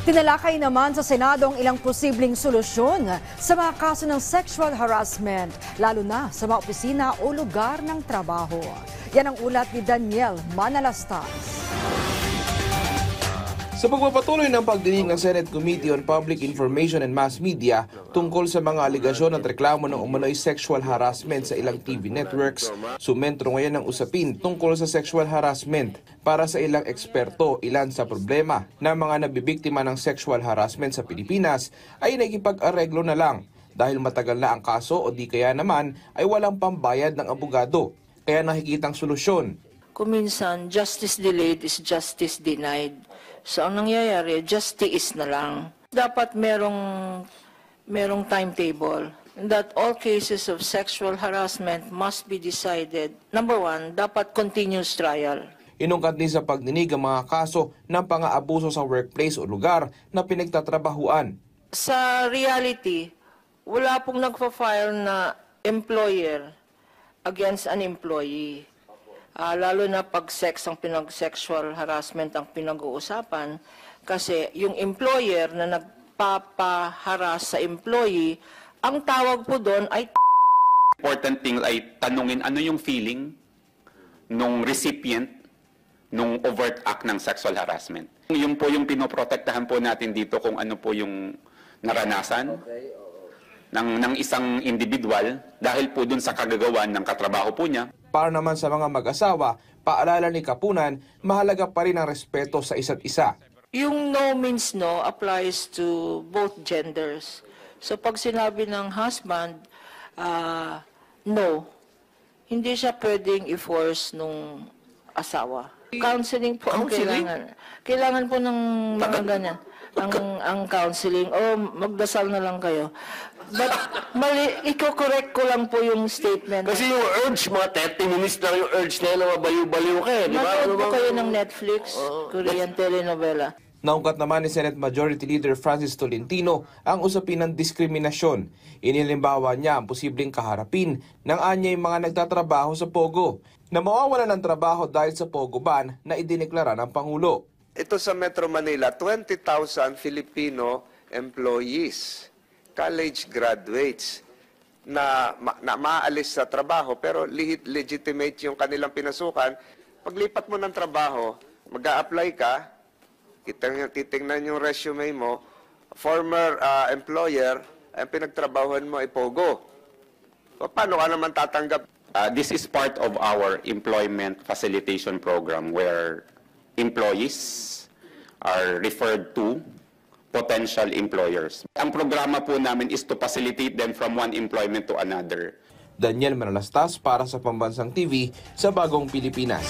Tinalakay naman sa Senado ang ilang posibleng solusyon sa mga kaso ng sexual harassment, lalo na sa mga opisina o lugar ng trabaho. Yan ang ulat ni Daniel Manalastas. Sa pagpapatuloy ng pagdinig ng Senate Committee on Public Information and Mass Media tungkol sa mga aligasyon at reklamo ng umano'y sexual harassment sa ilang TV networks, sumentro ngayon ang usapin tungkol sa sexual harassment. Para sa ilang eksperto, ilan sa problema ng mga nabibiktima ng sexual harassment sa Pilipinas ay nakikipag-areglo na lang dahil matagal na ang kaso o di kaya naman ay walang pambayad ng abogado. Kaya nakikitang solusyon. Kuminsan, justice delayed is justice denied. So, ang nangyayari, justice na lang. Dapat merong timetable that all cases of sexual harassment must be decided. Number one, dapat continuous trial. Inungkat din sa pagdinig ang mga kaso ng pang-aabuso sa workplace o lugar na pinagtatrabahuan. Sa reality, wala pong nagpa-file na employer against an employee. Lalo na pag sexual harassment ang pinag-uusapan, kasi yung employer na nagpapaharas sa employee, ang tawag po doon ay important thing ay tanungin ano yung feeling nung recipient nung overt act ng sexual harassment. Yung po yung pinoprotektahan po natin dito kung ano po yung naranasan ng isang individual dahil po dun sa kagagawan ng katrabaho po niya. Para naman sa mga mag-asawa, paalala ni Kapunan, mahalaga pa rin ang respeto sa isa't isa. Yung no means no applies to both genders. So pag sinabi ng husband, no, hindi siya pwedeng i-force nung asawa. Counseling po ang kailangan. Kailangan po ng mga ganyan. Ang counseling, magdasal na lang kayo. But i-correct ko lang po yung statement. Kasi yung urge, mga 30 minutes lang yung urge na yun, mabaliw-baliw ka eh. Manood po kayo ng Netflix, Korean telenovela. Naungkat naman ni Senate Majority Leader Francis Tolentino ang usapin ng diskriminasyon. Inilimbawa niya ang posibleng kaharapin ng anyay mga nagtatrabaho sa Pogo na mawawalan ng trabaho dahil sa Pogo ban na idineklara ng Pangulo. Ito sa Metro Manila, 20,000 Filipino employees, college graduates na maalis sa trabaho pero legitimate yung kanilang pinasukan. Paglipat mo ng trabaho, mag-a-apply ka, titingnan yung resume mo, former employer, ang pinagtrabahuhan mo ay Pogo. Paano ka naman tatanggap? This is part of our employment facilitation program where employees are referred to potential employers. Ang programa po namin is to facilitate them from one employment to another. Daniel Manalastas para sa Pambansang TV sa Bagong Pilipinas.